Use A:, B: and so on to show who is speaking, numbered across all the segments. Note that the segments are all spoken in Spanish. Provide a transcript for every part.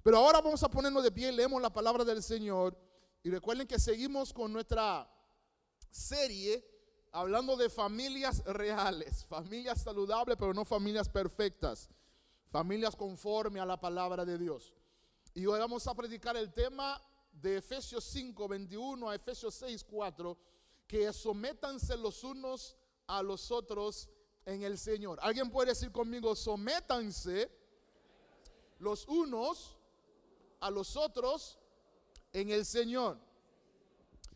A: Pero ahora vamos a ponernos de pie y leemos la palabra del Señor. Y recuerden que seguimos con nuestra serie hablando de familias reales, familias saludables, pero no familias perfectas, familias conforme a la palabra de Dios. Y hoy vamos a predicar el tema de Efesios 5, 21 a Efesios 6, 4, que sométanse los unos a los otros en el Señor. ¿Alguien puede decir conmigo, sométanse los unos a los otros en el Señor?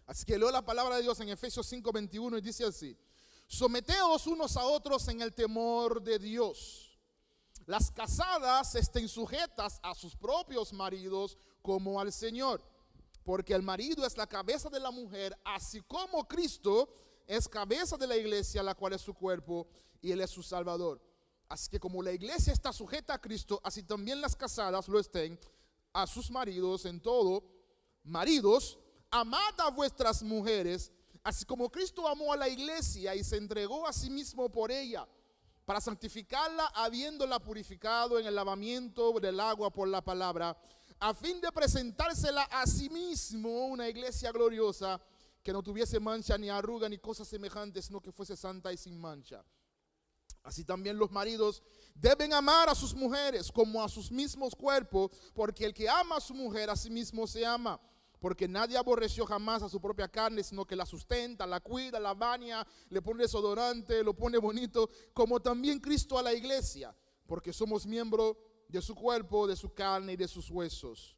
A: Así que leo la palabra de Dios en Efesios 5, 21 y dice así: someteos unos a otros en el temor de Dios. Las casadas estén sujetas a sus propios maridos como al Señor, porque el marido es la cabeza de la mujer, así como Cristo es cabeza de la iglesia, la cual es su cuerpo, y Él es su Salvador. Así que como la iglesia está sujeta a Cristo, así también las casadas lo estén a sus maridos en todo. Maridos, amad a vuestras mujeres, así como Cristo amó a la iglesia y se entregó a sí mismo por ella, para santificarla, habiéndola purificado en el lavamiento del agua por la palabra, a fin de presentársela a sí mismo una iglesia gloriosa, que no tuviese mancha ni arruga ni cosas semejantes, sino que fuese santa y sin mancha. Así también los maridos deben amar a sus mujeres como a sus mismos cuerpos, porque el que ama a su mujer a sí mismo se ama. Porque nadie aborreció jamás a su propia carne, sino que la sustenta, la cuida, la baña, le pone desodorante, lo pone bonito, como también Cristo a la iglesia, porque somos miembros de su cuerpo, de su carne y de sus huesos.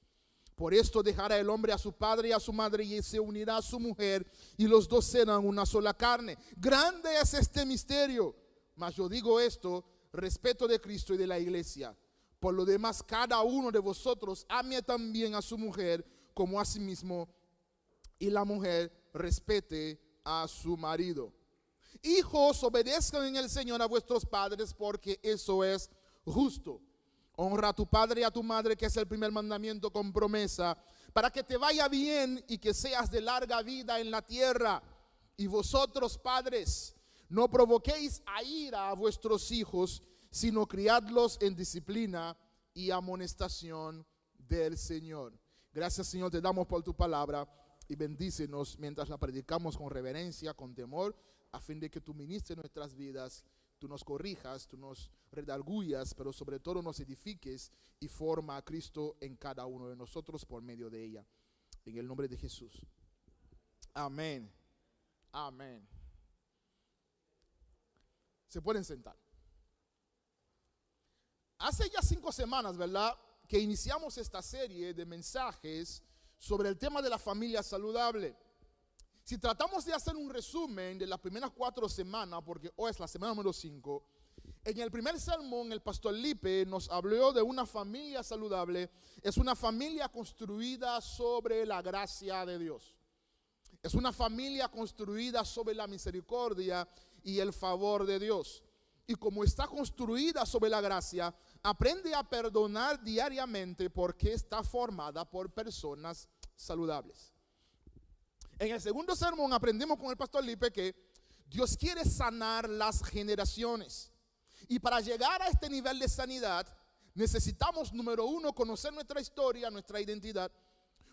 A: Por esto dejará el hombre a su padre y a su madre y se unirá a su mujer, y los dos serán una sola carne. Grande es este misterio, mas yo digo esto, respeto de Cristo y de la iglesia. Por lo demás, cada uno de vosotros ame también a su mujer como a sí mismo, y la mujer respete a su marido. Hijos, obedezcan en el Señor a vuestros padres, porque eso es justo. Honra a tu padre y a tu madre, que es el primer mandamiento con promesa, para que te vaya bien y que seas de larga vida en la tierra. Y vosotros, padres, no provoquéis a ira a vuestros hijos, sino criadlos en disciplina y amonestación del Señor. Gracias, Señor, te damos por tu palabra y bendícenos mientras la predicamos con reverencia, con temor, a fin de que tú ministres nuestras vidas, tú nos corrijas, tú nos redarguyas, pero sobre todo nos edifiques y forma a Cristo en cada uno de nosotros por medio de ella. En el nombre de Jesús. Amén. Amén. Se pueden sentar. Hace ya 5 semanas, ¿verdad?, que iniciamos esta serie de mensajes sobre el tema de la familia saludable. Si tratamos de hacer un resumen de las primeras 4 semanas, porque hoy es la semana número 5, en el primer sermón el pastor Lipe nos habló de una familia saludable. Es una familia construida sobre la gracia de Dios. Es una familia construida sobre la misericordia y el favor de Dios. Y como está construida sobre la gracia, aprende a perdonar diariamente porque está formada por personas saludables. En el segundo sermón aprendimos con el pastor Lipe que Dios quiere sanar las generaciones. Y para llegar a este nivel de sanidad, necesitamos, número 1, conocer nuestra historia, nuestra identidad.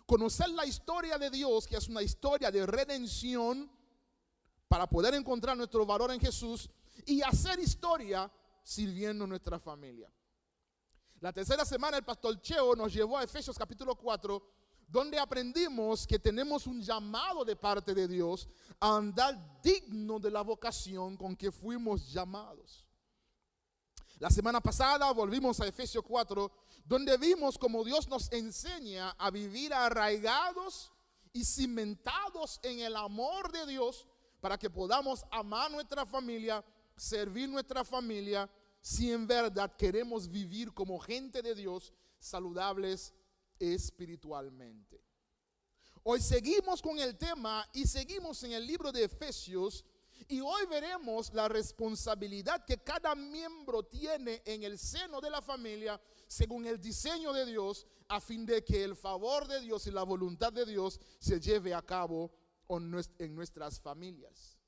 A: Conocer la historia de Dios, que es una historia de redención, para poder encontrar nuestro valor en Jesús. Y hacer historia sirviendo a nuestra familia. La tercera semana el pastor Cheo nos llevó a Efesios capítulo 4, donde aprendimos que tenemos un llamado de parte de Dios a andar digno de la vocación con que fuimos llamados. La semana pasada volvimos a Efesios 4, donde vimos cómo Dios nos enseña a vivir arraigados y cimentados en el amor de Dios, para que podamos amar nuestra familia, servir nuestra familia, si en verdad queremos vivir como gente de Dios, saludables espiritualmente. Hoy seguimos con el tema y seguimos en el libro de Efesios, y hoy veremos la responsabilidad que cada miembro tiene en el seno de la familia según el diseño de Dios, a fin de que el favor de Dios y la voluntad de Dios se lleve a cabo en nuestras familias.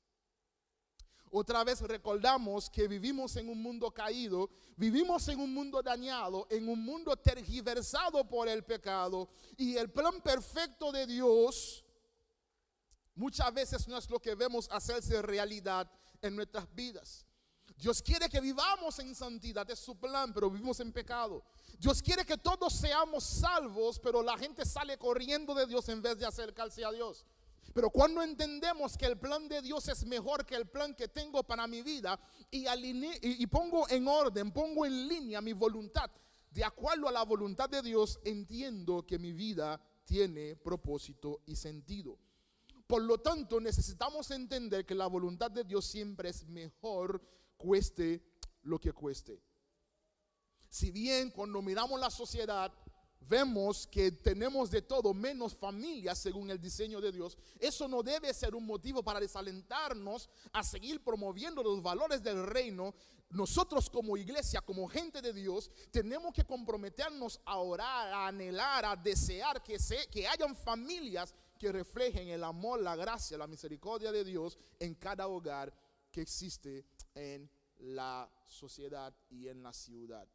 A: Otra vez recordamos que vivimos en un mundo caído, vivimos en un mundo dañado, en un mundo tergiversado por el pecado, y el plan perfecto de Dios muchas veces no es lo que vemos hacerse realidad en nuestras vidas. Dios quiere que vivamos en santidad, es su plan, pero vivimos en pecado. Dios quiere que todos seamos salvos, pero la gente sale corriendo de Dios en vez de acercarse a Dios. Pero cuando entendemos que el plan de Dios es mejor que el plan que tengo para mi vida, y pongo en orden, pongo en línea mi voluntad de acuerdo a la voluntad de Dios, entiendo que mi vida tiene propósito y sentido. Por lo tanto, necesitamos entender que la voluntad de Dios siempre es mejor, cueste lo que cueste. Si bien cuando miramos la sociedad vemos que tenemos de todo menos familias según el diseño de Dios, eso no debe ser un motivo para desalentarnos a seguir promoviendo los valores del reino. Nosotros como iglesia, como gente de Dios, tenemos que comprometernos a orar, a anhelar, a desear que hayan familias que reflejen el amor, la gracia, la misericordia de Dios en cada hogar que existe en la sociedad y en la ciudad.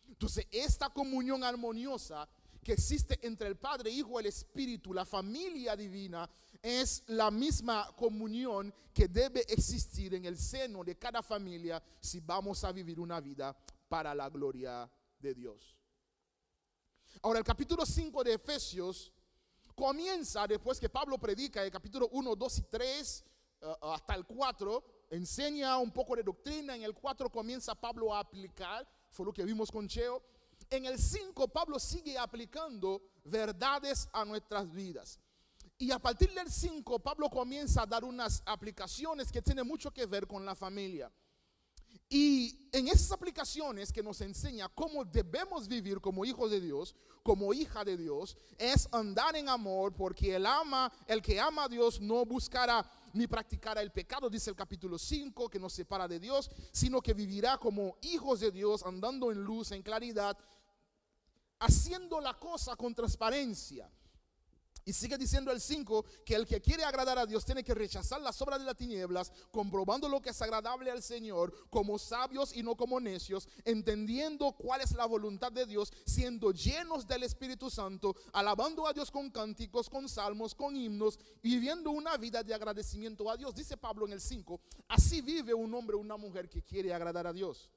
A: Entonces, esta comunión armoniosa que existe entre el Padre, Hijo y el Espíritu, la familia divina, es la misma comunión que debe existir en el seno de cada familia si vamos a vivir una vida para la gloria de Dios. Ahora, el capítulo 5 de Efesios comienza después que Pablo predica el capítulo 1, 2 y 3 hasta el 4, enseña un poco de doctrina. En el 4 comienza Pablo a aplicar, fue lo que vimos con Cheo. En el 5 Pablo sigue aplicando verdades a nuestras vidas. Y a partir del 5 Pablo comienza a dar unas aplicaciones que tienen mucho que ver con la familia. Y en esas aplicaciones que nos enseña cómo debemos vivir como hijos de Dios, como hija de Dios, es andar en amor, porque el que ama a Dios no buscará ni practicará el pecado, dice el capítulo 5, que nos separa de Dios, sino que vivirá como hijos de Dios, andando en luz, en claridad, haciendo la cosa con transparencia. Y sigue diciendo el 5 que el que quiere agradar a Dios tiene que rechazar las obras de las tinieblas, comprobando lo que es agradable al Señor, como sabios y no como necios, entendiendo cuál es la voluntad de Dios, siendo llenos del Espíritu Santo, alabando a Dios con cánticos, con salmos, con himnos, viviendo una vida de agradecimiento a Dios. Dice Pablo en el 5, así vive un hombre o una mujer que quiere agradar a Dios.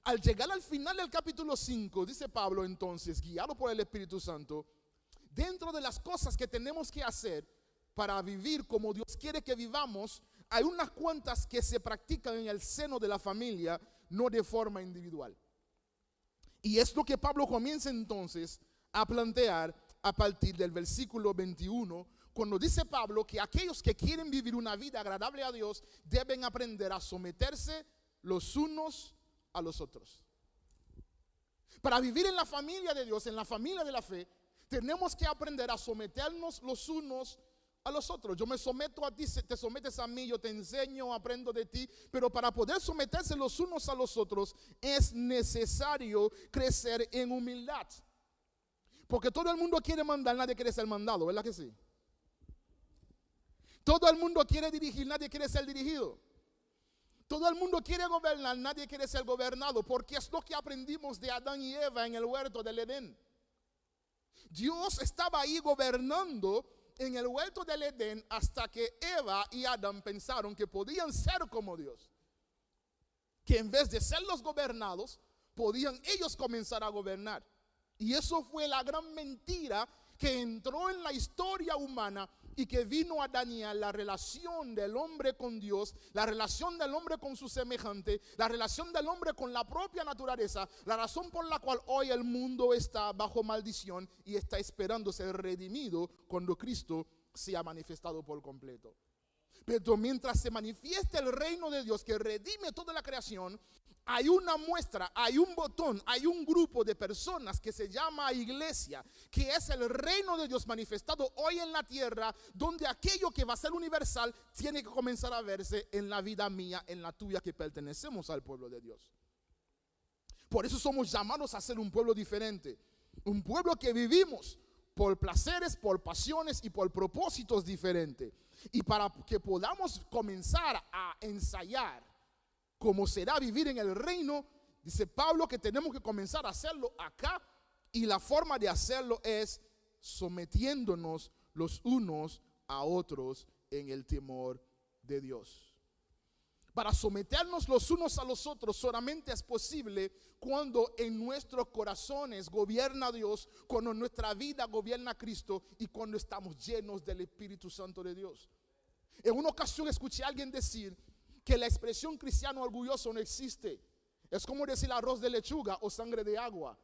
A: Al llegar al final del capítulo 5, dice Pablo entonces, guiado por el Espíritu Santo, dentro de las cosas que tenemos que hacer para vivir como Dios quiere que vivamos, hay unas cuantas que se practican en el seno de la familia, no de forma individual. Y es lo que Pablo comienza entonces a plantear a partir del versículo 21, cuando dice Pablo que aquellos que quieren vivir una vida agradable a Dios deben aprender a someterse los unos a los otros. Para vivir en la familia de Dios, en la familia de la fe, tenemos que aprender a someternos los unos a los otros. Yo me someto a ti, te sometes a mí, yo te enseño, aprendo de ti. Pero para poder someterse los unos a los otros es necesario crecer en humildad. Porque todo el mundo quiere mandar, nadie quiere ser mandado, ¿verdad que sí? Todo el mundo quiere dirigir, nadie quiere ser dirigido. Todo el mundo quiere gobernar, nadie quiere ser gobernado. Porque es lo que aprendimos de Adán y Eva en el huerto del Edén. Dios estaba ahí gobernando en el huerto del Edén hasta que Eva y Adán pensaron que podían ser como Dios. Que en vez de ser los gobernados, podían ellos comenzar a gobernar. Y eso fue la gran mentira que entró en la historia humana y que vino a dañar la relación del hombre con Dios, la relación del hombre con su semejante, la relación del hombre con la propia naturaleza, la razón por la cual hoy el mundo está bajo maldición y está esperando ser redimido cuando Cristo sea manifestado por completo. Pero mientras se manifieste el reino de Dios que redime toda la creación, hay una muestra, hay un botón, hay un grupo de personas que se llama iglesia, que es el reino de Dios manifestado hoy en la tierra, donde aquello que va a ser universal tiene que comenzar a verse en la vida mía, en la tuya, que pertenecemos al pueblo de Dios. Por eso somos llamados a ser un pueblo diferente, un pueblo que vivimos por placeres, por pasiones y por propósitos diferentes. Y para que podamos comenzar a ensayar cómo será vivir en el reino, dice Pablo que tenemos que comenzar a hacerlo acá, y la forma de hacerlo es sometiéndonos los unos a otros en el temor de Dios. Para someternos los unos a los otros solamente es posible cuando en nuestros corazones gobierna Dios, cuando en nuestra vida gobierna Cristo y cuando estamos llenos del Espíritu Santo de Dios. En una ocasión escuché a alguien decir que la expresión cristiano orgulloso no existe. Es como decir arroz de lechuga o sangre de agua.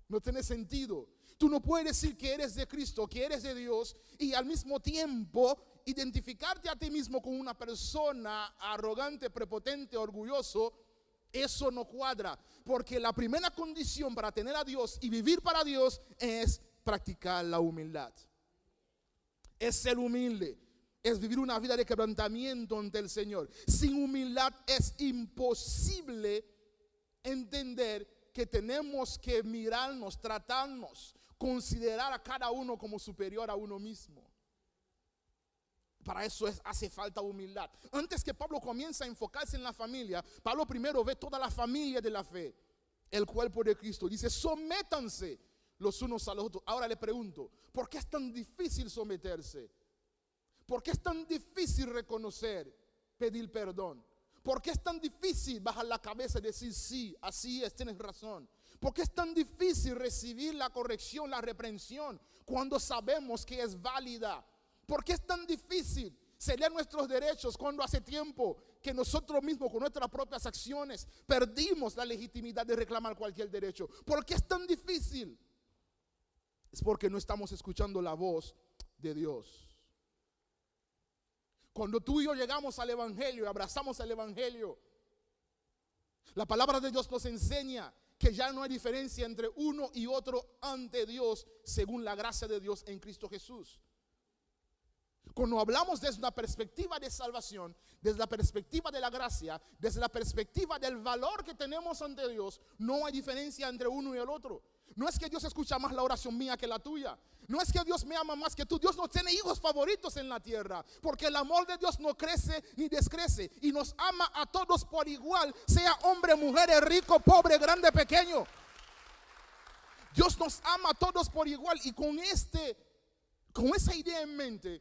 A: No tiene sentido. Tú no puedes decir que eres de Cristo, que eres de Dios, y al mismo tiempo identificarte a ti mismo con una persona arrogante, prepotente, orgulloso. Eso no cuadra, porque la primera condición para tener a Dios y vivir para Dios es practicar la humildad. Es ser humilde, es vivir una vida de quebrantamiento ante el Señor. Sin humildad es imposible entender que tenemos que mirarnos, tratarnos, considerar a cada uno como superior a uno mismo. Para eso hace falta humildad. Antes que Pablo comience a enfocarse en la familia, Pablo primero ve toda la familia de la fe, el cuerpo de Cristo. Dice, sométanse los unos a los otros. Ahora le pregunto, ¿por qué es tan difícil someterse? ¿Por qué es tan difícil reconocer, pedir perdón? ¿Por qué es tan difícil bajar la cabeza y decir sí, así es, tienes razón? ¿Por qué es tan difícil recibir la corrección, la reprensión, cuando sabemos que es válida? ¿Por qué es tan difícil ceder nuestros derechos cuando hace tiempo que nosotros mismos con nuestras propias acciones perdimos la legitimidad de reclamar cualquier derecho? ¿Por qué es tan difícil? Es porque no estamos escuchando la voz de Dios. Cuando tú y yo llegamos al Evangelio, abrazamos el Evangelio, la palabra de Dios nos enseña que ya no hay diferencia entre uno y otro ante Dios según la gracia de Dios en Cristo Jesús. Cuando hablamos desde una perspectiva de salvación, desde la perspectiva de la gracia, desde la perspectiva del valor que tenemos ante Dios, no hay diferencia entre uno y el otro. No es que Dios escucha más la oración mía que la tuya. No es que Dios me ama más que tú. Dios no tiene hijos favoritos en la tierra, porque el amor de Dios no crece ni descrece y nos ama a todos por igual, sea hombre, mujer, rico, pobre, grande, pequeño. Dios nos ama a todos por igual, y con esa idea en mente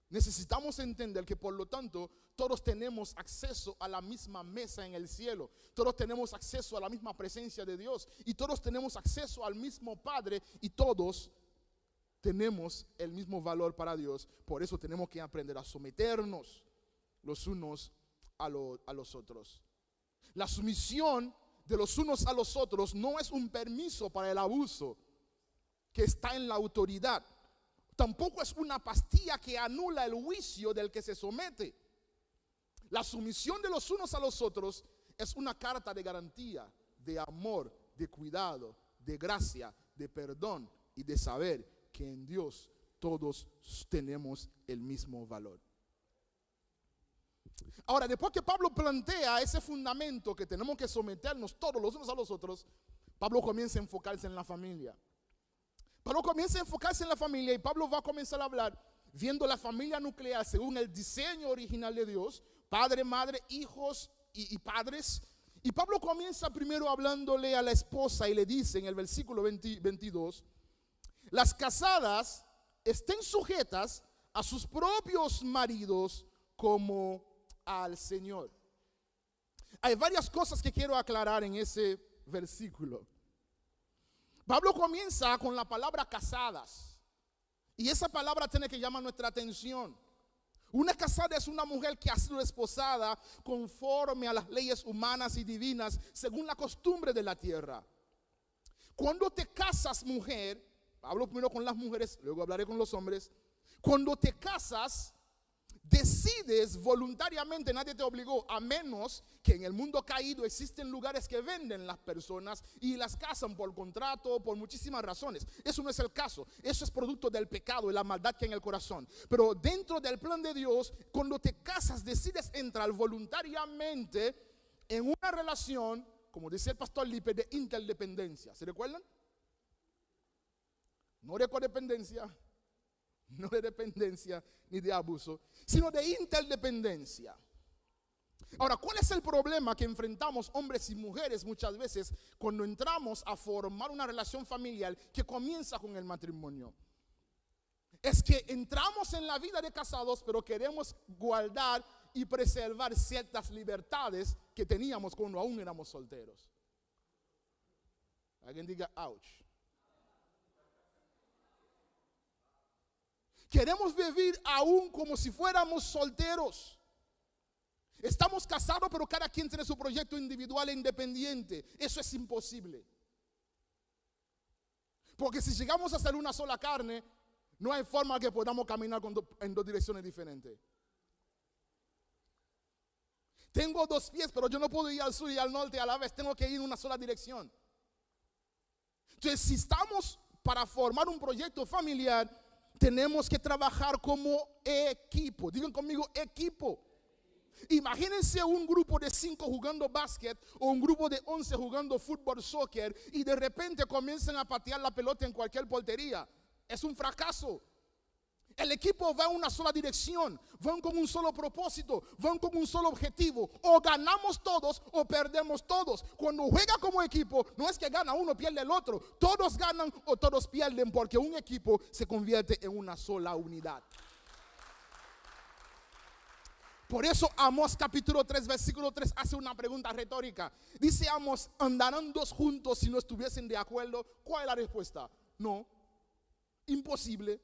A: necesitamos entender que por lo tanto todos tenemos acceso a la misma mesa en el cielo. Todos tenemos acceso a la misma presencia de Dios, y todos tenemos acceso al mismo Padre, y todos tenemos el mismo valor para Dios. Por eso tenemos que aprender a someternos los unos a los otros. La sumisión de los unos a los otros no es un permiso para el abuso que está en la autoridad. Tampoco es una pastilla que anula el juicio del que se somete. La sumisión de los unos a los otros es una carta de garantía, de amor, de cuidado, de gracia, de perdón y de saber que en Dios todos tenemos el mismo valor. Ahora, después que Pablo plantea ese fundamento que tenemos que someternos todos los unos a los otros, Pablo comienza a enfocarse en la familia. Y Pablo va a comenzar a hablar viendo la familia nuclear según el diseño original de Dios: padre, madre, hijos y padres. Y Pablo comienza primero hablándole a la esposa y le dice en el versículo 22: las casadas estén sujetas a sus propios maridos como al Señor. Hay varias cosas que quiero aclarar en ese versículo. Pablo comienza con la palabra casadas, y esa palabra tiene que llamar nuestra atención. Una casada es una mujer que ha sido desposada conforme a las leyes humanas y divinas, según la costumbre de la tierra. Cuando te casas, mujer, hablo primero con las mujeres, luego hablaré con los hombres. Cuando te casas, decides voluntariamente, nadie te obligó, a menos que en el mundo caído existen lugares que venden las personas y las casan por contrato, por muchísimas razones. Eso no es el caso, eso es producto del pecado y la maldad que hay en el corazón. Pero dentro del plan de Dios, cuando te casas, decides entrar voluntariamente en una relación, como dice el pastor Lippe, de interdependencia. ¿Se recuerdan? No de codependencia, no de dependencia ni de abuso, sino de interdependencia. Ahora, ¿cuál es el problema que enfrentamos hombres y mujeres muchas veces cuando entramos a formar una relación familiar que comienza con el matrimonio? Es que entramos en la vida de casados, pero queremos guardar y preservar ciertas libertades que teníamos cuando aún éramos solteros. Alguien diga, ouch. Queremos vivir aún como si fuéramos solteros. Estamos casados, pero cada quien tiene su proyecto individual e independiente. Eso es imposible. Porque si llegamos a ser una sola carne, no hay forma que podamos caminar en dos direcciones diferentes. Tengo dos pies, pero yo no puedo ir al sur y al norte a la vez. Tengo que ir en una sola dirección. Entonces, si estamos para formar un proyecto familiar, tenemos que trabajar como equipo. Digan conmigo, equipo. Imagínense un grupo de 5 jugando básquet o un grupo de 11 jugando fútbol, soccer, y de repente comienzan a patear la pelota en cualquier portería. Es un fracaso. El equipo va en una sola dirección, van con un solo propósito, van con un solo objetivo. O ganamos todos o perdemos todos. Cuando juega como equipo, no es que gana uno, pierde el otro. Todos ganan o todos pierden, porque un equipo se convierte en una sola unidad. Por eso Amós capítulo 3, versículo 3 hace una pregunta retórica. Dice Amós, ¿andarán dos juntos si no estuviesen de acuerdo? ¿Cuál es la respuesta? No, imposible.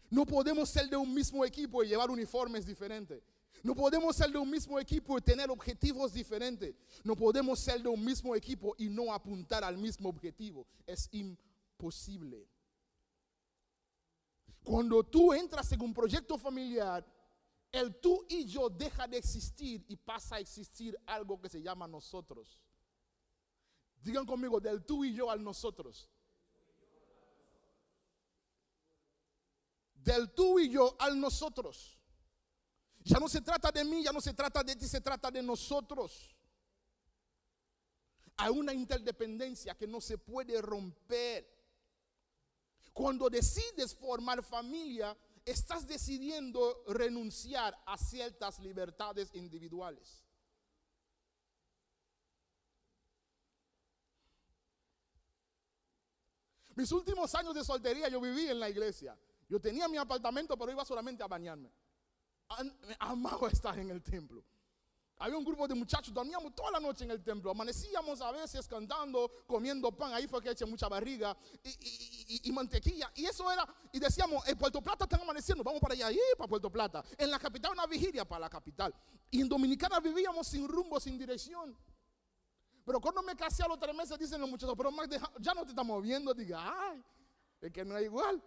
A: No podemos ser de un mismo equipo y llevar uniformes diferentes. No podemos ser de un mismo equipo y tener objetivos diferentes. No podemos ser de un mismo equipo y no apuntar al mismo objetivo. Es imposible. Cuando tú entras en un proyecto familiar, el tú y yo deja de existir y pasa a existir algo que se llama nosotros. Digan conmigo, del tú y yo al nosotros. Del tú y yo al nosotros. Ya no se trata de mí, ya no se trata de ti, se trata de nosotros. Hay una interdependencia que no se puede romper. Cuando decides formar familia, estás decidiendo renunciar a ciertas libertades individuales. Mis últimos años de soltería yo viví en la iglesia. Yo tenía mi apartamento, pero iba solamente a bañarme. Amaba estar en el templo. Había un grupo de muchachos, dormíamos toda la noche en el templo. Amanecíamos a veces cantando, comiendo pan. Ahí fue que eché mucha barriga y mantequilla. Y eso era, y decíamos, en Puerto Plata están amaneciendo, vamos para allá, para Puerto Plata. En la capital una vigilia para la capital. Y en Dominicana vivíamos sin rumbo, sin dirección. Pero cuando me casé a los 3 meses, dicen los muchachos, pero Mac, ya no te estamos viendo. Diga, ay, es que no es igual.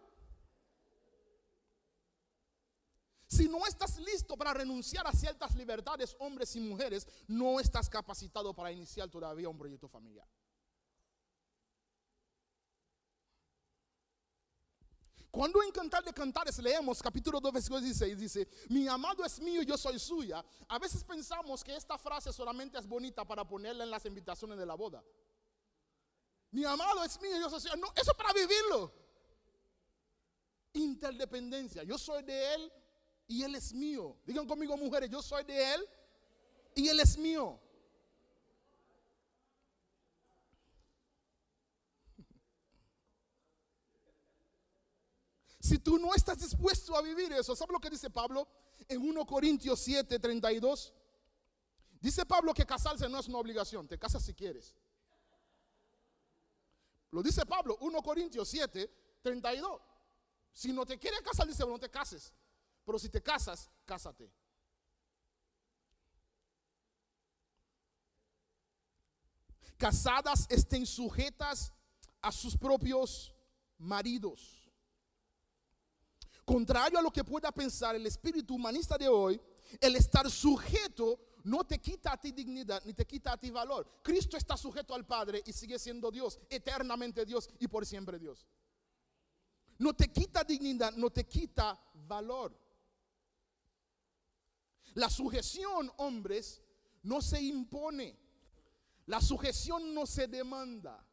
A: Si no estás listo para renunciar a ciertas libertades, hombres y mujeres, no estás capacitado para iniciar todavía un proyecto familiar. Cuando en Cantar de Cantares leemos capítulo 2, versículo 16, dice, mi amado es mío y yo soy suya. A veces pensamos que esta frase solamente es bonita para ponerla en las invitaciones de la boda. Mi amado es mío y yo soy suya. No, eso es para vivirlo. Interdependencia. Yo soy de él y él es mío. Digan conmigo, mujeres, yo soy de él y él es mío. Si tú no estás dispuesto a vivir eso, ¿sabes lo que dice Pablo? En 1 Corintios 7, 32. Dice Pablo que casarse no es una obligación, te casas si quieres. Lo dice Pablo, 1 Corintios 7, 32. Si no te quieres casar, dice, no te cases. Pero si te casas, cásate. Casadas estén sujetas a sus propios maridos. Contrario a lo que pueda pensar el espíritu humanista de hoy, el estar sujeto no te quita a ti dignidad ni te quita a ti valor. Cristo está sujeto al Padre y sigue siendo Dios, eternamente Dios y por siempre Dios. No te quita dignidad, no te quita valor. La sujeción, hombres, no se impone. La sujeción no se demanda.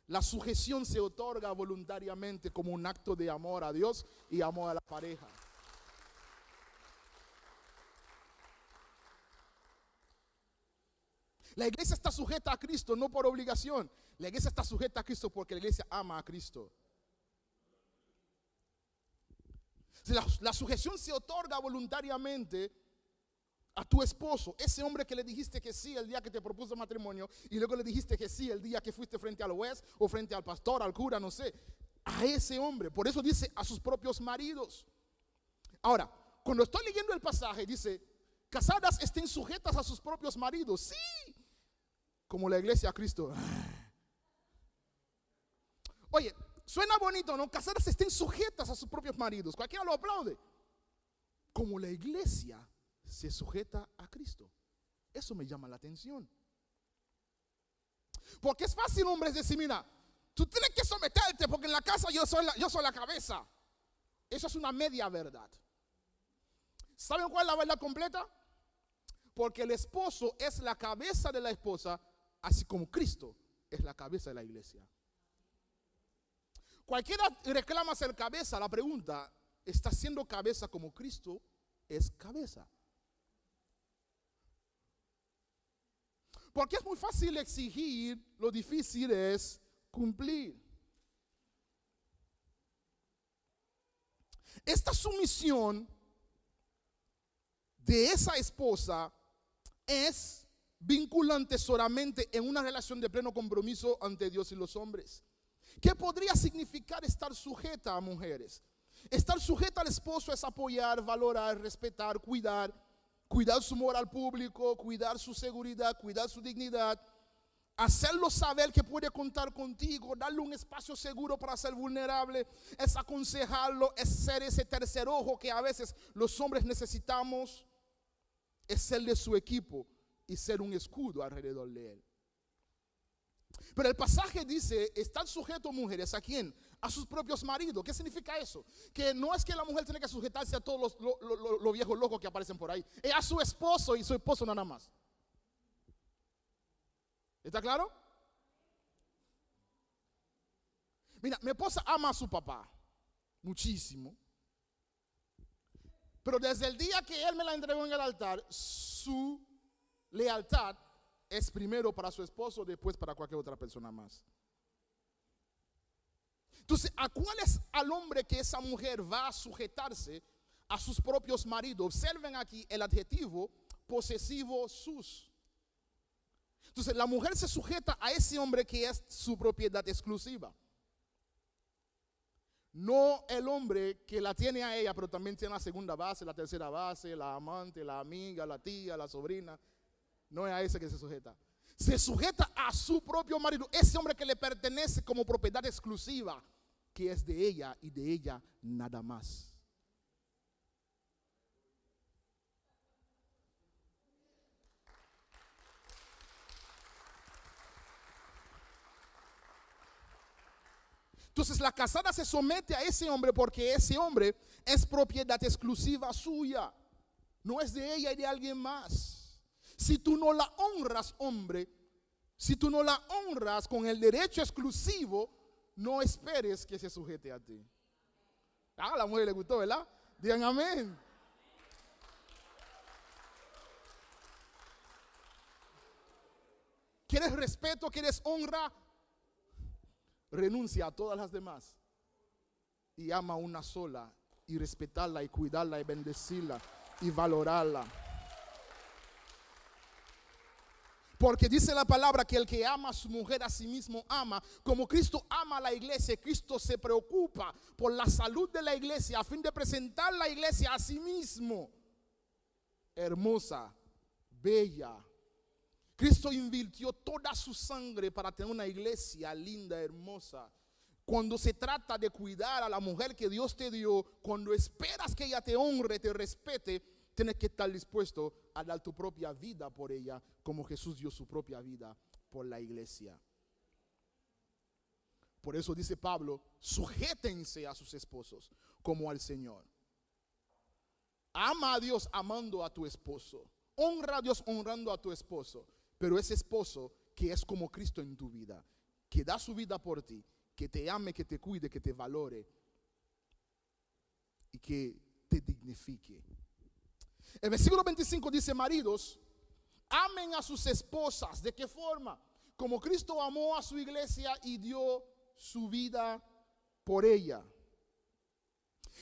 A: La sujeción se otorga voluntariamente como un acto de amor a Dios y amor a la pareja. La iglesia está sujeta a Cristo no por obligación. La iglesia está sujeta a Cristo porque la iglesia ama a Cristo. La sujeción se otorga voluntariamente a tu esposo, ese hombre que le dijiste que sí el día que te propuso matrimonio y luego le dijiste que sí el día que fuiste frente al juez o frente al pastor, al cura, no sé, a ese hombre. Por eso dice a sus propios maridos. Ahora, cuando estoy leyendo el pasaje dice, casadas estén sujetas a sus propios maridos. Sí, como la iglesia a Cristo. Oye, suena bonito, ¿no? Casadas estén sujetas a sus propios maridos. Cualquiera lo aplaude. Como la iglesia se sujeta a Cristo. Eso me llama la atención. Porque es fácil, hombres, decir, mira, tú tienes que someterte porque en la casa yo soy la cabeza. Eso es una media verdad. ¿Saben cuál es la verdad completa? Porque el esposo es la cabeza de la esposa, así como Cristo es la cabeza de la iglesia. Cualquiera reclama ser cabeza, la pregunta, ¿está siendo cabeza como Cristo es cabeza? Porque es muy fácil exigir, lo difícil es cumplir. Esta sumisión de esa esposa es vinculante solamente en una relación de pleno compromiso ante Dios y los hombres. ¿Qué podría significar estar sujeta a mujeres? Estar sujeta al esposo es apoyar, valorar, respetar, cuidar su moral público, cuidar su seguridad, cuidar su dignidad, hacerlo saber que puede contar contigo, darle un espacio seguro para ser vulnerable, es aconsejarlo, es ser ese tercer ojo que a veces los hombres necesitamos, es ser de su equipo y ser un escudo alrededor de él. Pero el pasaje dice, están sujetos mujeres, ¿a quién? A sus propios maridos. ¿Qué significa eso? Que no es que la mujer tiene que sujetarse a todos los viejos locos que aparecen por ahí. Es a su esposo y su esposo nada más. ¿Está claro? Mira, mi esposa ama a su papá muchísimo. Pero desde el día que él me la entregó en el altar, su lealtad es primero para su esposo, después para cualquier otra persona más. Entonces, ¿a cuál es al hombre que esa mujer va a sujetarse? A sus propios maridos. Observen aquí el adjetivo posesivo sus. Entonces, la mujer se sujeta a ese hombre que es su propiedad exclusiva. No el hombre que la tiene a ella, pero también tiene la segunda base, la tercera base, la amante, la amiga, la tía, la sobrina. No es a ese que se sujeta. Se sujeta a su propio marido, ese hombre que le pertenece como propiedad exclusiva, que es de ella y de ella nada más. Entonces la casada se somete a ese hombre porque ese hombre es propiedad exclusiva suya. No es de ella y de alguien más. Si tú no la honras, hombre, si tú no la honras con el derecho exclusivo, no esperes que se sujete a ti. Ah, a la mujer le gustó, ¿verdad? Digan amén. ¿Quieres respeto? ¿Quieres honra? Renuncia a todas las demás y ama a una sola y respetarla y cuidarla y bendecirla y valorarla. Porque dice la palabra que el que ama a su mujer a sí mismo ama. Como Cristo ama a la iglesia, Cristo se preocupa por la salud de la iglesia a fin de presentar la iglesia a sí mismo hermosa, bella. Cristo invirtió toda su sangre para tener una iglesia linda, hermosa. Cuando se trata de cuidar a la mujer que Dios te dio, cuando esperas que ella te honre, te respete, tienes que estar dispuesto a dar tu propia vida por ella, como Jesús dio su propia vida por la iglesia. Por eso dice Pablo, sujétense a sus esposos como al Señor. Ama a Dios amando a tu esposo. Honra a Dios honrando a tu esposo. Pero ese esposo que es como Cristo en tu vida, que da su vida por ti, que te ame, que te cuide, que te valore y que te dignifique. El versículo 25 dice: maridos, amen a sus esposas. ¿De qué forma? Como Cristo amó a su iglesia y dio su vida por ella.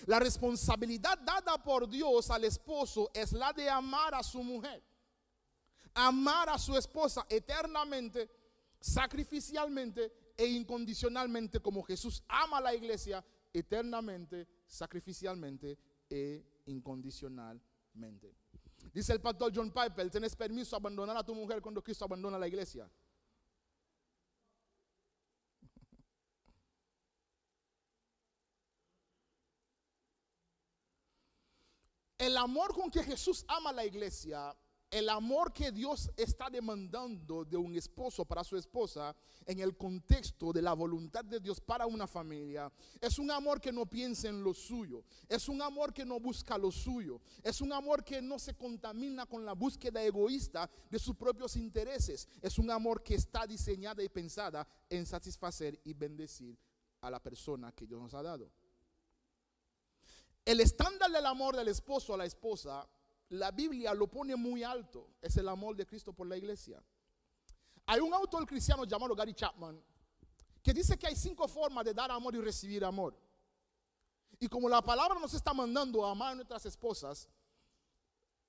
A: La responsabilidad dada por Dios al esposo es la de amar a su mujer, amar a su esposa eternamente, sacrificialmente e incondicionalmente, como Jesús ama a la iglesia eternamente, sacrificialmente e incondicionalmente. Dice el pastor John Piper: ¿tienes permiso a abandonar a tu mujer cuando Cristo abandona la iglesia? El amor con que Jesús ama a la iglesia, el amor que Dios está demandando de un esposo para su esposa en el contexto de la voluntad de Dios para una familia, es un amor que no piensa en lo suyo, es un amor que no busca lo suyo, es un amor que no se contamina con la búsqueda egoísta de sus propios intereses, es un amor que está diseñada y pensada en satisfacer y bendecir a la persona que Dios nos ha dado. El estándar del amor del esposo a la esposa, la Biblia lo pone muy alto. Es el amor de Cristo por la iglesia. Hay un autor cristiano llamado Gary Chapman que dice que hay 5 formas de dar amor y recibir amor. Y como la palabra nos está mandando a amar a nuestras esposas,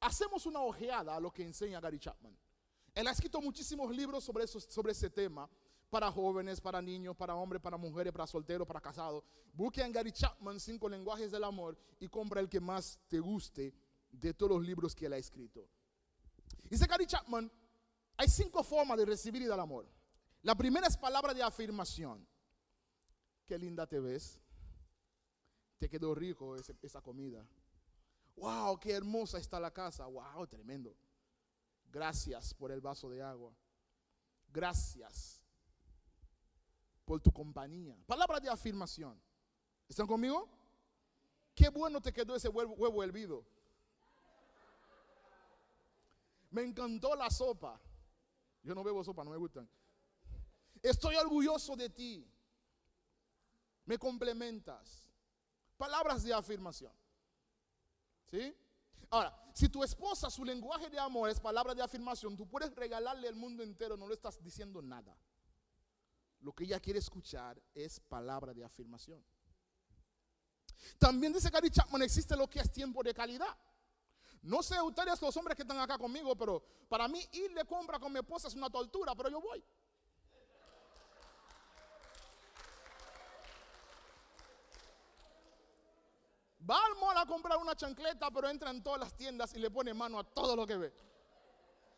A: hacemos una ojeada a lo que enseña Gary Chapman. Él ha escrito muchísimos libros sobre ese tema, para jóvenes, para niños, para hombres, para mujeres, para solteros, para casados. Busque en Gary Chapman 5 lenguajes del amor y compra el que más te guste de todos los libros que él ha escrito. Dice Gary Chapman: hay 5 formas de recibir y dar amor. La primera es palabra de afirmación. Qué linda te ves. Te quedó rico esa comida. Wow, qué hermosa está la casa. Wow, tremendo. Gracias por el vaso de agua. Gracias por tu compañía. Palabra de afirmación. ¿Están conmigo? Qué bueno te quedó ese huevo hervido. Me encantó la sopa. Yo no bebo sopa, no me gustan. Estoy orgulloso de ti. Me complementas. Palabras de afirmación. ¿Sí? Ahora, si tu esposa, su lenguaje de amor es palabra de afirmación, tú puedes regalarle el mundo entero, no le estás diciendo nada. Lo que ella quiere escuchar es palabra de afirmación. También dice Gary Chapman: existe lo que es tiempo de calidad. No sé ustedes, los hombres que están acá conmigo, pero para mí ir de compra con mi esposa es una tortura, pero yo voy. Va al mall a comprar una chancleta, pero entra en todas las tiendas y le pone mano a todo lo que ve.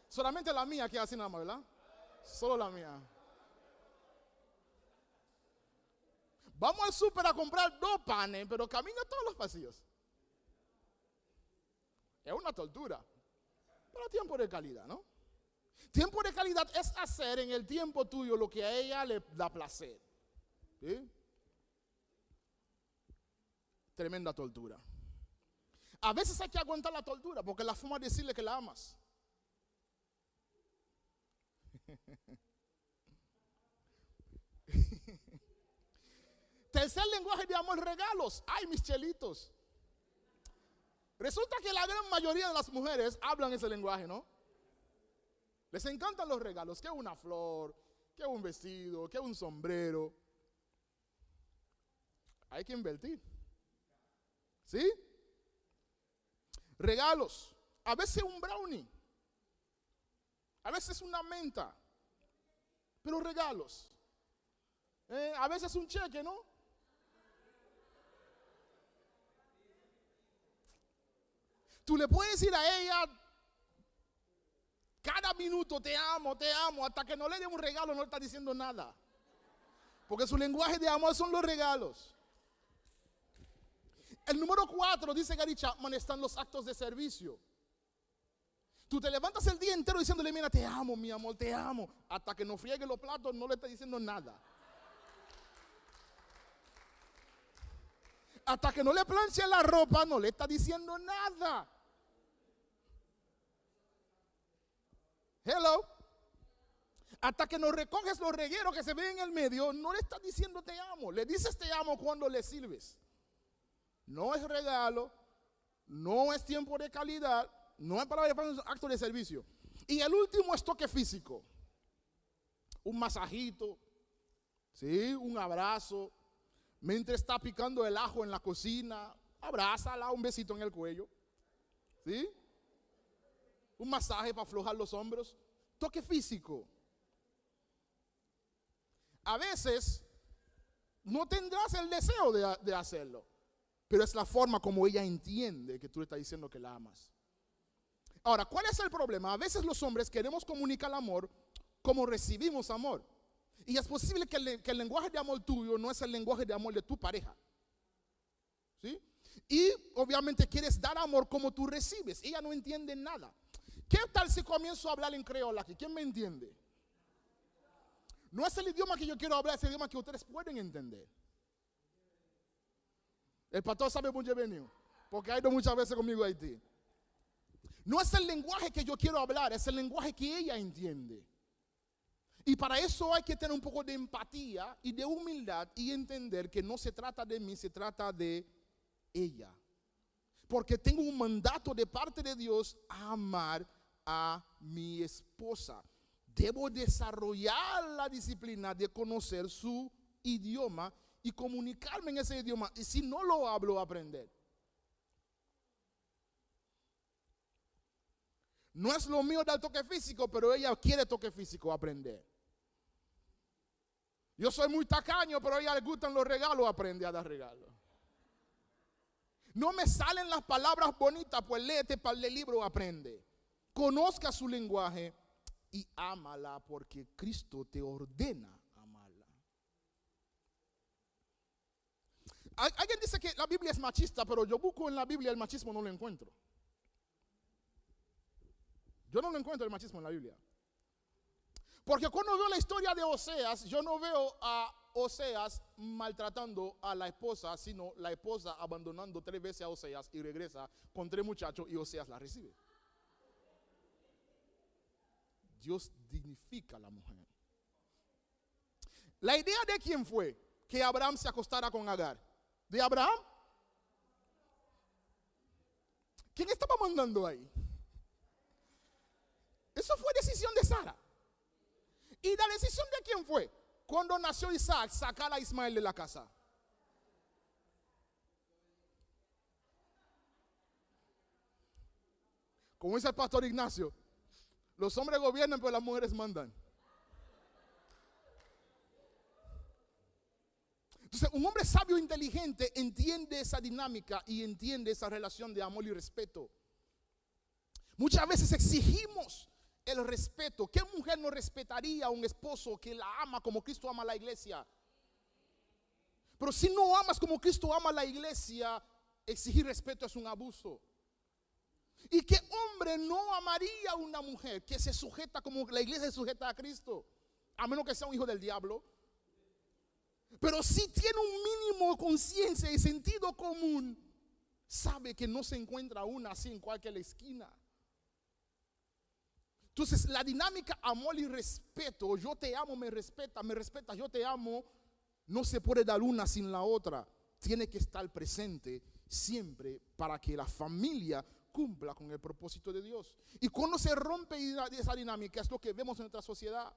A: Solamente la mía que hace nada más, ¿verdad? Solo la mía. Vamos al súper a comprar 2 panes, pero camina todos los pasillos. Es una tortura. Pero tiempo de calidad, ¿no? Tiempo de calidad es hacer en el tiempo tuyo lo que a ella le da placer. ¿Sí? Tremenda tortura. A veces hay que aguantar la tortura porque es la forma de decirle que la amas. Tercer lenguaje de amor: regalos. Ay, mis chelitos. Resulta que la gran mayoría de las mujeres hablan ese lenguaje, ¿no? Les encantan los regalos. Que una flor, que un vestido, que un sombrero. Hay que invertir. ¿Sí? Regalos. A veces un brownie. A veces una menta. Pero regalos. A veces un cheque, ¿no? Tú le puedes decir a ella cada minuto: te amo, hasta que no le dé un regalo no le está diciendo nada. Porque su lenguaje de amor son los regalos. El número 4, dice Gary Chapman, están los actos de servicio. Tú te levantas el día entero diciéndole: mira, te amo, mi amor, te amo. Hasta que no friegue los platos no le está diciendo nada. Hasta que no le planche la ropa no le está diciendo nada. Hello. Hasta que no recoges los regueros que se ven en el medio, no le estás diciendo te amo. Le dices te amo cuando le sirves. No es regalo, no es tiempo de calidad, no es para un acto de servicio. Y el último es toque físico. Un masajito, ¿sí? Un abrazo. Mientras está picando el ajo en la cocina, abrázala, un besito en el cuello. ¿Sí? Un masaje para aflojar los hombros. Toque físico. A veces no tendrás el deseo de hacerlo, pero es la forma como ella entiende que tú le estás diciendo que la amas. Ahora, ¿cuál es el problema? A veces los hombres queremos comunicar amor como recibimos amor. Y es posible que el lenguaje de amor tuyo no es el lenguaje de amor de tu pareja. ¿Sí? Y obviamente quieres dar amor como tú recibes. Ella no entiende nada. ¿Qué tal si comienzo a hablar en creola aquí? ¿Quién me entiende? No es el idioma que yo quiero hablar, es el idioma que ustedes pueden entender. El pastor sabe muy bien, porque ha ido muchas veces conmigo a Haití. No es el lenguaje que yo quiero hablar, es el lenguaje que ella entiende. Y para eso hay que tener un poco de empatía y de humildad y entender que no se trata de mí, se trata de ella. Porque tengo un mandato de parte de Dios a amar a mi esposa. Debo desarrollar la disciplina de conocer su idioma y comunicarme en ese idioma. Y si no lo hablo, aprender. No es lo mío dar toque físico, pero ella quiere toque físico, aprender. Yo soy muy tacaño, pero a ella le gustan los regalos, aprende a dar regalos. No me salen las palabras bonitas, pues léete para el libro, aprende. Conozca su lenguaje y ámala porque Cristo te ordena amarla. Alguien dice que la Biblia es machista, pero yo busco en la Biblia el machismo, no lo encuentro. Yo no lo encuentro el machismo en la Biblia. Porque cuando veo la historia de Oseas, yo no veo a Oseas maltratando a la esposa, sino la esposa abandonando 3 veces a Oseas y regresa con 3 muchachos y Oseas la recibe. Dios dignifica a la mujer. La idea de quién fue que Abraham se acostara con Agar. ¿De Abraham? ¿Quién estaba mandando ahí? Eso fue decisión de Sara. ¿Y la decisión de quién fue? Cuando nació Isaac, sacar a Ismael de la casa. Como dice el pastor Ignacio, los hombres gobiernan, pero las mujeres mandan. Entonces, un hombre sabio e inteligente entiende esa dinámica y entiende esa relación de amor y respeto. Muchas veces exigimos el respeto. ¿Qué mujer no respetaría a un esposo que la ama como Cristo ama a la iglesia? Pero si no amas como Cristo ama a la iglesia, exigir respeto es un abuso. ¿Y qué hombre no amaría a una mujer que se sujeta como la iglesia se sujeta a Cristo? A menos que sea un hijo del diablo. Pero si tiene un mínimo de conciencia y sentido común, sabe que no se encuentra una así en cualquier esquina. Entonces la dinámica amor y respeto, yo te amo, me respetas, yo te amo, no se puede dar una sin la otra. Tiene que estar presente siempre para que la familia cumpla con el propósito de Dios. Y cuando se rompe esa dinámica es lo que vemos en nuestra sociedad.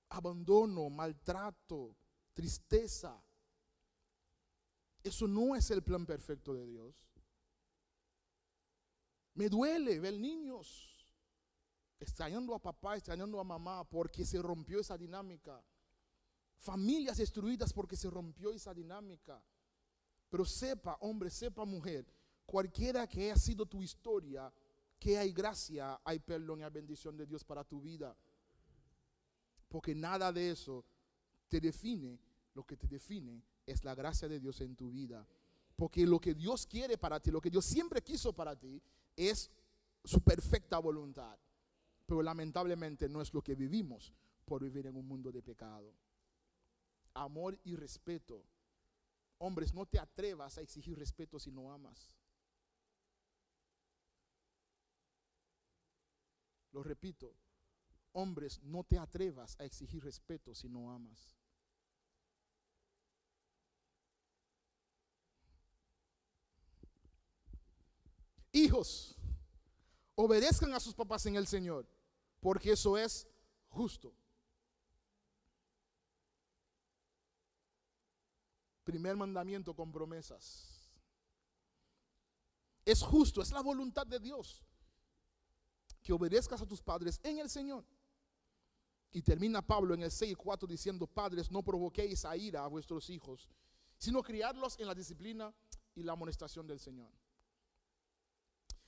A: Abandono, maltrato, tristeza. Eso no es el plan perfecto de Dios. Me duele ver niños extrañando a papá, extrañando a mamá porque se rompió esa dinámica. Familias destruidas porque se rompió esa dinámica. Pero sepa, hombre, sepa, mujer, cualquiera que haya sido tu historia, que hay gracia, hay perdón y hay bendición de Dios para tu vida. Porque nada de eso te define. Lo que te define es la gracia de Dios en tu vida. Porque lo que Dios quiere para ti, lo que Dios siempre quiso para ti, es su perfecta voluntad. Pero lamentablemente no es lo que vivimos por vivir en un mundo de pecado. Amor y respeto. Hombres, no te atrevas a exigir respeto si no amas. Lo repito. Hombres, no te atrevas a exigir respeto si no amas. Hijos, obedezcan a sus papás en el Señor, porque eso es justo. Primer mandamiento con promesas. Es justo, es la voluntad de Dios que obedezcas a tus padres en el Señor. Y termina Pablo en el 6:4 diciendo: padres, no provoquéis a ira a vuestros hijos, sino criarlos en la disciplina y la amonestación del Señor.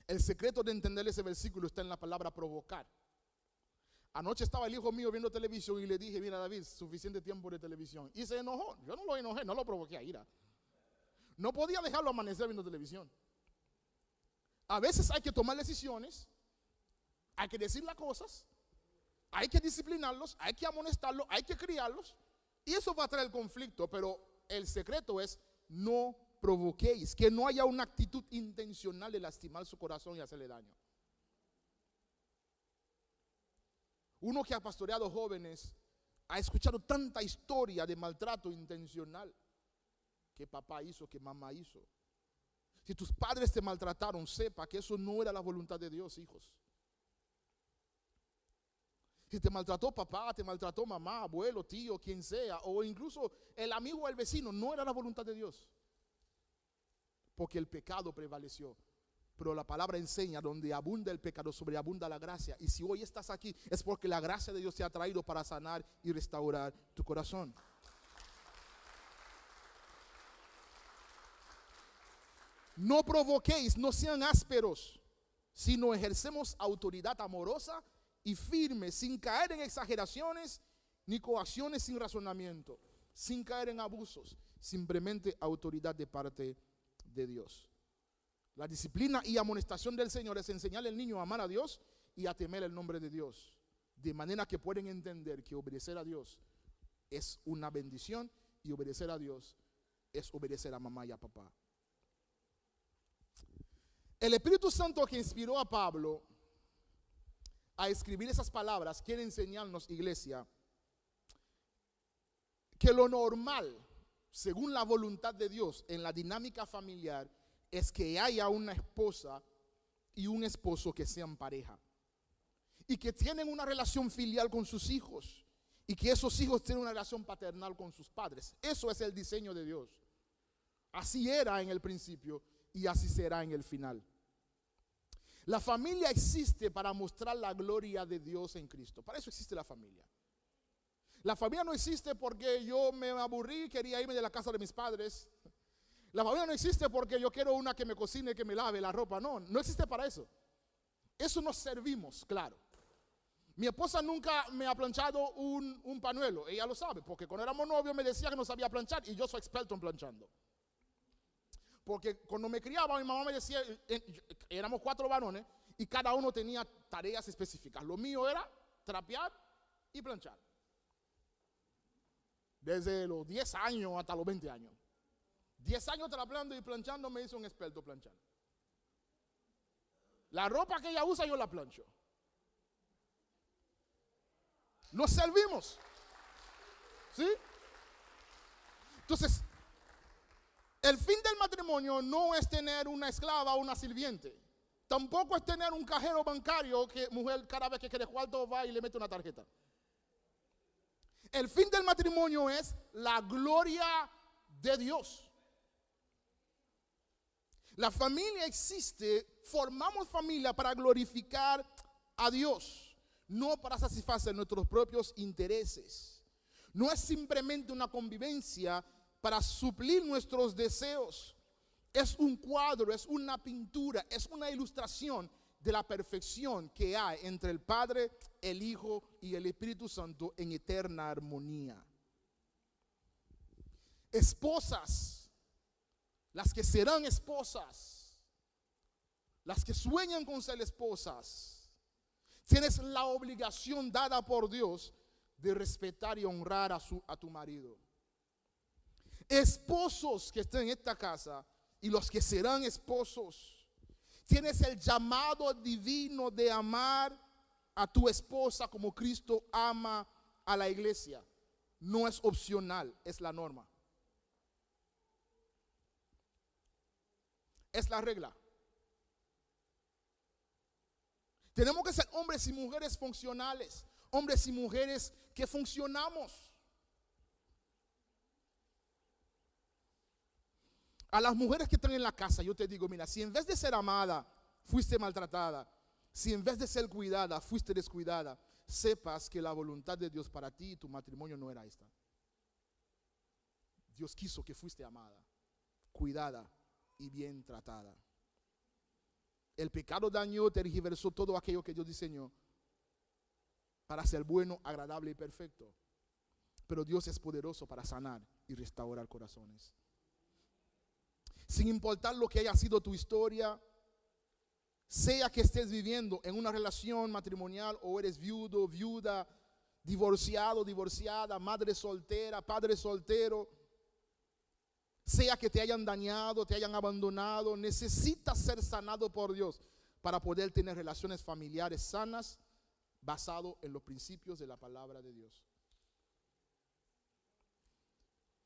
A: El secreto de entender ese versículo está en la palabra provocar. Anoche estaba el hijo mío viendo televisión y le dije: mira, David, suficiente tiempo de televisión. Y se enojó. Yo no lo enojé, no lo provoqué a ira. No podía dejarlo amanecer viendo televisión. A veces hay que tomar decisiones, hay que decir las cosas, hay que disciplinarlos, hay que amonestarlos, hay que criarlos. Y eso va a traer conflicto, pero el secreto es: no provoquéis, que no haya una actitud intencional de lastimar su corazón y hacerle daño. Uno que ha pastoreado jóvenes ha escuchado tanta historia de maltrato intencional que papá hizo, que mamá hizo. Si tus padres te maltrataron, sepa que eso no era la voluntad de Dios, hijos. Si te maltrató papá, te maltrató mamá, abuelo, tío, quien sea, o incluso el amigo o el vecino, no era la voluntad de Dios. Porque el pecado prevaleció. Pero la palabra enseña: donde abunda el pecado, sobreabunda la gracia. Y si hoy estás aquí, es porque la gracia de Dios te ha traído para sanar y restaurar tu corazón. No provoquéis, no sean ásperos, sino ejercemos autoridad amorosa y firme, sin caer en exageraciones ni coacciones sin razonamiento, sin caer en abusos, simplemente autoridad de parte de Dios. La disciplina y amonestación del Señor es enseñarle al niño a amar a Dios y a temer el nombre de Dios, de manera que pueden entender que obedecer a Dios es una bendición y obedecer a Dios es obedecer a mamá y a papá. El Espíritu Santo que inspiró a Pablo a escribir esas palabras quiere enseñarnos, iglesia, que lo normal, según la voluntad de Dios en la dinámica familiar, es que haya una esposa y un esposo que sean pareja y que tienen una relación filial con sus hijos y que esos hijos tienen una relación paternal con sus padres. Eso es el diseño de Dios. Así era en el principio y así será en el final. La familia existe para mostrar la gloria de Dios en Cristo. Para eso existe la familia. La familia no existe porque yo me aburrí y quería irme de la casa de mis padres. La familia no existe porque yo quiero una que me cocine, que me lave la ropa. No, no existe para eso. Eso nos servimos, claro. Mi esposa nunca me ha planchado un pañuelo. Ella lo sabe, porque cuando éramos novios me decía que no sabía planchar y yo soy experto en planchando. Porque cuando me criaba, mi mamá me decía, éramos 4 varones y cada uno tenía tareas específicas. Lo mío era trapear y planchar. Desde los 10 años hasta los 20 años. 10 años trapeando y planchando me hizo un experto planchando. La ropa que ella usa yo la plancho. Nos servimos. ¿Sí? Entonces, el fin del matrimonio no es tener una esclava o una sirviente. Tampoco es tener un cajero bancario que mujer cada vez que quiere cuarto va y le mete una tarjeta. El fin del matrimonio es la gloria de Dios. La familia existe, formamos familia para glorificar a Dios, no para satisfacer nuestros propios intereses. No es simplemente una convivencia para suplir nuestros deseos. Es un cuadro, es una pintura, es una ilustración de la perfección que hay entre el Padre, el Hijo y el Espíritu Santo en eterna armonía. Esposas, las que serán esposas, las que sueñan con ser esposas, tienes la obligación dada por Dios de respetar y honrar a tu marido. Esposos que estén en esta casa y los que serán esposos, tienes el llamado divino de amar a tu esposa como Cristo ama a la iglesia. No es opcional, es la norma. Es la regla. Tenemos que ser hombres y mujeres funcionales, hombres y mujeres que funcionamos. A las mujeres que están en la casa, yo te digo, mira, si en vez de ser amada, fuiste maltratada, si en vez de ser cuidada, fuiste descuidada, sepas que la voluntad de Dios para ti y tu matrimonio no era esta. Dios quiso que fuiste amada, cuidada y bien tratada. El pecado dañó, tergiversó todo aquello que Dios diseñó para ser bueno, agradable y perfecto. Pero Dios es poderoso para sanar y restaurar corazones. Sin importar lo que haya sido tu historia, sea que estés viviendo en una relación matrimonial o eres viudo, viuda, divorciado, divorciada, madre soltera, padre soltero, sea que te hayan dañado, te hayan abandonado, necesitas ser sanado por Dios para poder tener relaciones familiares sanas basado en los principios de la palabra de Dios.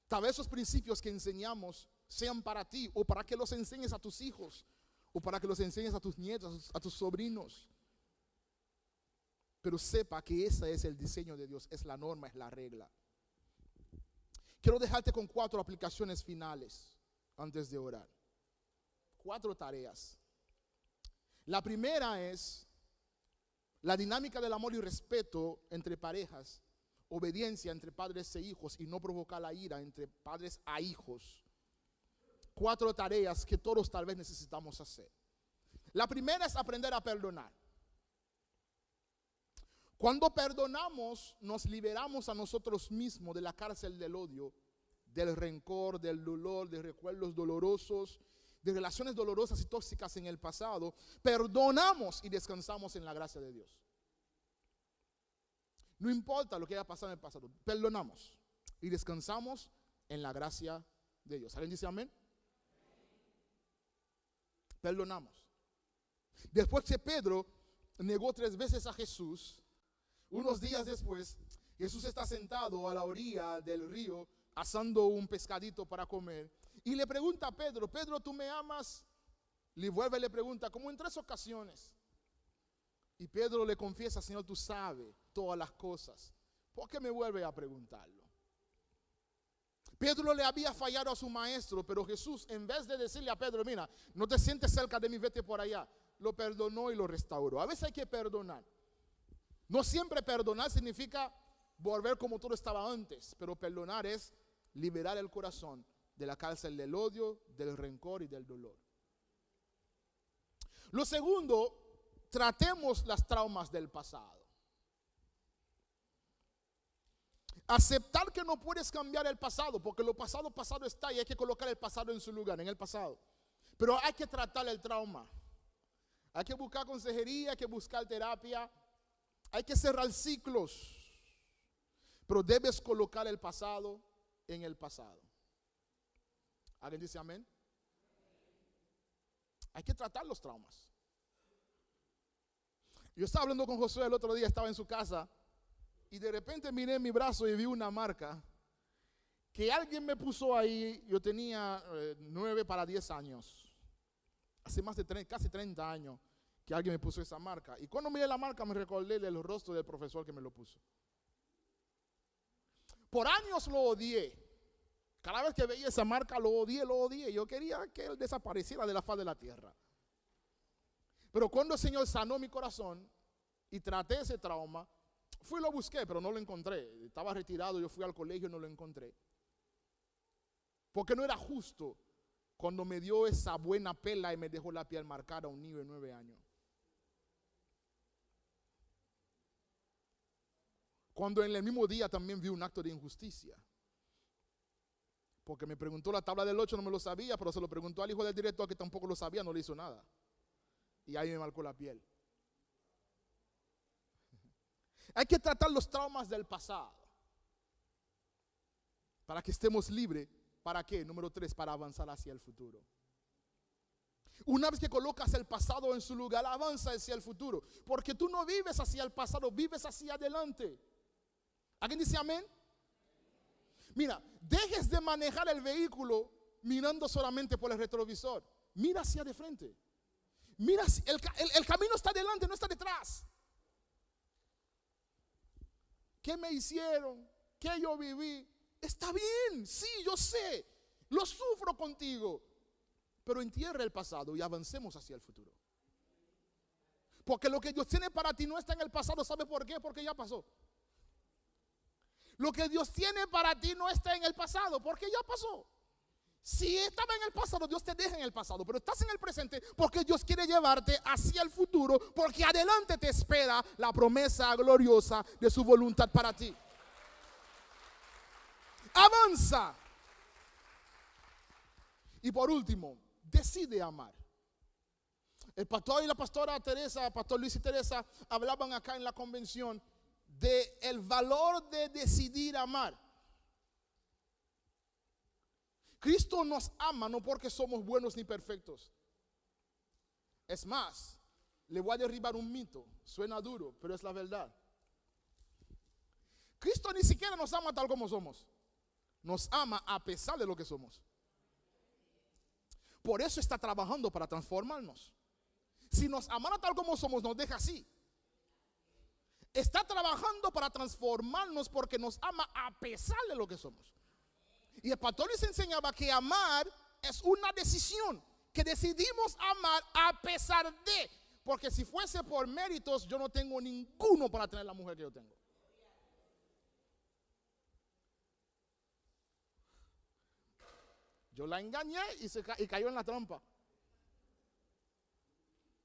A: Tal vez esos principios que enseñamos sean para ti o para que los enseñes a tus hijos o para que los enseñes a tus nietos, a tus sobrinos. Pero sepa que ese es el diseño de Dios, es la norma, es la regla. Quiero dejarte con 4 aplicaciones finales antes de orar. 4 tareas. La primera es la dinámica del amor y respeto entre parejas, obediencia entre padres e hijos y no provocar la ira entre padres a hijos. 4 tareas que todos tal vez necesitamos hacer. La primera es aprender a perdonar. Cuando perdonamos, nos liberamos a nosotros mismos de la cárcel del odio, del rencor, del dolor, de recuerdos dolorosos, de relaciones dolorosas y tóxicas en el pasado. Perdonamos y descansamos en la gracia de Dios. No importa lo que haya pasado en el pasado, perdonamos y descansamos en la gracia de Dios. ¿Alguien dice amén? Perdonamos. Después que Pedro negó 3 veces a Jesús, unos días después, Jesús está sentado a la orilla del río asando un pescadito para comer y le pregunta a Pedro, Pedro, ¿tú me amas? Le vuelve y le pregunta, como en 3 ocasiones. Y Pedro le confiesa, Señor, tú sabes todas las cosas. ¿Por qué me vuelve a preguntarlo? Pedro le había fallado a su maestro, pero Jesús, en vez de decirle a Pedro, mira, no te sientes cerca de mí, vete por allá, lo perdonó y lo restauró. A veces hay que perdonar. No siempre perdonar significa volver como todo estaba antes, pero perdonar es liberar el corazón de la cárcel del odio, del rencor y del dolor. Lo segundo, tratemos las traumas del pasado. Aceptar que no puedes cambiar el pasado, porque lo pasado está y hay que colocar el pasado en su lugar, en el pasado. Pero hay que tratar el trauma. Hay que buscar consejería, hay que buscar terapia. Hay que cerrar ciclos, pero debes colocar el pasado en el pasado. ¿Alguien dice amén? Hay que tratar los traumas. Yo estaba hablando con Josué el otro día, estaba en su casa y de repente miré mi brazo y vi una marca que alguien me puso ahí. Yo tenía 9 para 10 años, hace más de casi 30 años. Que alguien me puso esa marca. Y cuando miré la marca me recordé del rostro del profesor que me lo puso. Por años lo odié. Cada vez que veía esa marca lo odié. Yo quería que él desapareciera de la faz de la tierra. Pero cuando el Señor sanó mi corazón y traté ese trauma, fui y lo busqué, pero no lo encontré. Estaba retirado, yo fui al colegio y no lo encontré. Porque no era justo cuando me dio esa buena pela y me dejó la piel marcada a un niño de 9 años. Cuando en el mismo día también vi un acto de injusticia. Porque me preguntó la tabla del 8, no me lo sabía, pero se lo preguntó al hijo del director que tampoco lo sabía, no le hizo nada. Y ahí me marcó la piel. Hay que tratar los traumas del pasado para que estemos libres. ¿Para qué? Número 3, para avanzar hacia el futuro. Una vez que colocas el pasado en su lugar, avanza hacia el futuro. Porque tú no vives hacia el pasado, vives hacia adelante. ¿Alguien dice amén? Mira, dejes de manejar el vehículo mirando solamente por el retrovisor. Mira hacia de frente. Mira, el camino está delante, no está detrás. ¿Qué me hicieron? ¿Qué yo viví? Está bien, sí, yo sé. Lo sufro contigo. Pero entierra el pasado y avancemos hacia el futuro. Porque lo que Dios tiene para ti no está en el pasado. ¿Sabe por qué? Porque ya pasó. Lo que Dios tiene para ti no está en el pasado, porque ya pasó. Si estaba en el pasado, Dios te deja en el pasado, pero estás en el presente porque Dios quiere llevarte hacia el futuro, porque adelante te espera la promesa gloriosa de su voluntad para ti. Avanza. Y por último, decide amar. El pastor y la pastora Teresa, pastor Luis y Teresa, hablaban acá en la convención de el valor de decidir amar. Cristo nos ama no porque somos buenos ni perfectos. Es más, le voy a derribar un mito. Suena duro, pero es la verdad. Cristo ni siquiera nos ama tal como somos. Nos ama a pesar de lo que somos. Por eso está trabajando para transformarnos. Si nos amara tal como somos, nos deja así. Está trabajando para transformarnos porque nos ama a pesar de lo que somos. Y el pastor les enseñaba que amar es una decisión, que decidimos amar a pesar de, porque si fuese por méritos, yo no tengo ninguno para tener la mujer que yo tengo. Yo la engañé y cayó en la trampa.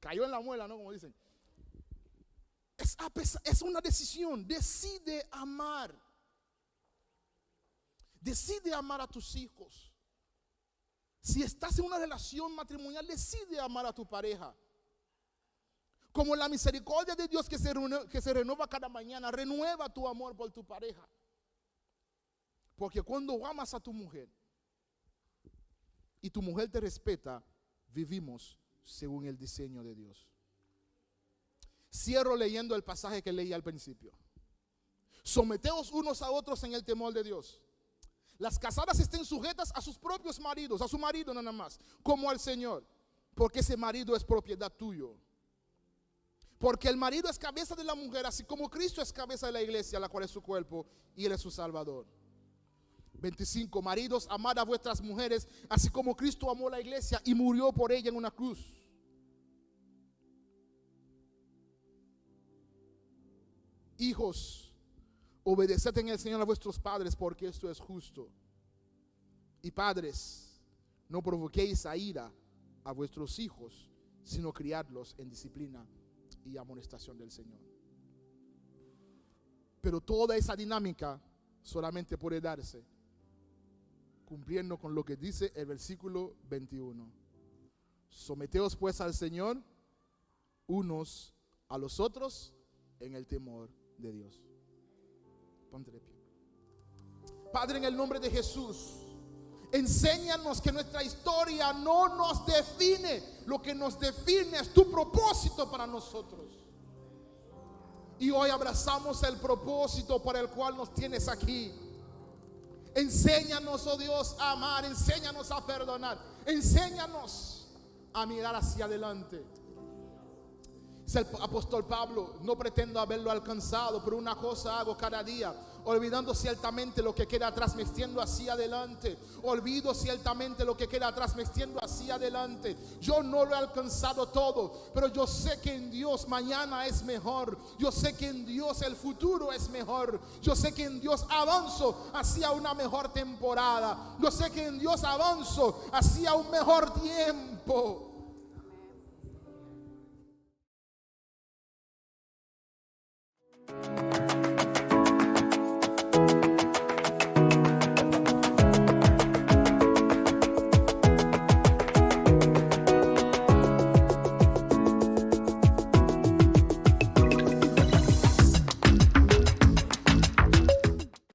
A: Cayó en la muela, ¿no? Como dicen. Es una decisión. Decide amar. Decide amar a tus hijos. Si estás en una relación matrimonial, decide amar a tu pareja. Como la misericordia de Dios que se renueva cada mañana, renueva tu amor por tu pareja. Porque cuando amas a tu mujer y tu mujer te respeta, vivimos según el diseño de Dios. Cierro leyendo el pasaje que leí al principio. Someteos unos a otros en el temor de Dios. Las casadas estén sujetas a sus propios maridos, a su marido nada más, como al Señor, porque ese marido es propiedad tuyo. Porque el marido es cabeza de la mujer, así como Cristo es cabeza de la iglesia, la cual es su cuerpo, y Él es su Salvador. 25. Maridos, amad a vuestras mujeres, así como Cristo amó la iglesia y murió por ella en una cruz. Hijos, obedeced en el Señor a vuestros padres, porque esto es justo. Y padres, no provoquéis a ira a vuestros hijos, sino criadlos en disciplina y amonestación del Señor. Pero toda esa dinámica solamente puede darse cumpliendo con lo que dice el versículo 21. Someteos pues al Señor unos a los otros en el temor de Dios. Ponte de pie. Padre, en el nombre de Jesús, enséñanos que nuestra historia no nos define. Lo que nos define es tu propósito para nosotros. Y hoy abrazamos el propósito para el cual nos tienes aquí. Enséñanos, oh Dios, a amar. Enséñanos a perdonar. Enséñanos a mirar hacia adelante. Dice el apóstol Pablo: no pretendo haberlo alcanzado, pero una cosa hago cada día, olvidando ciertamente lo que queda atrás, me extiendo hacia adelante. Olvido ciertamente lo que queda atrás, me extiendo hacia adelante. Yo no lo he alcanzado todo, pero yo sé que en Dios mañana es mejor. Yo sé que en Dios el futuro es mejor. Yo sé que en Dios avanzo hacia una mejor temporada. Yo sé que en Dios avanzo hacia un mejor tiempo.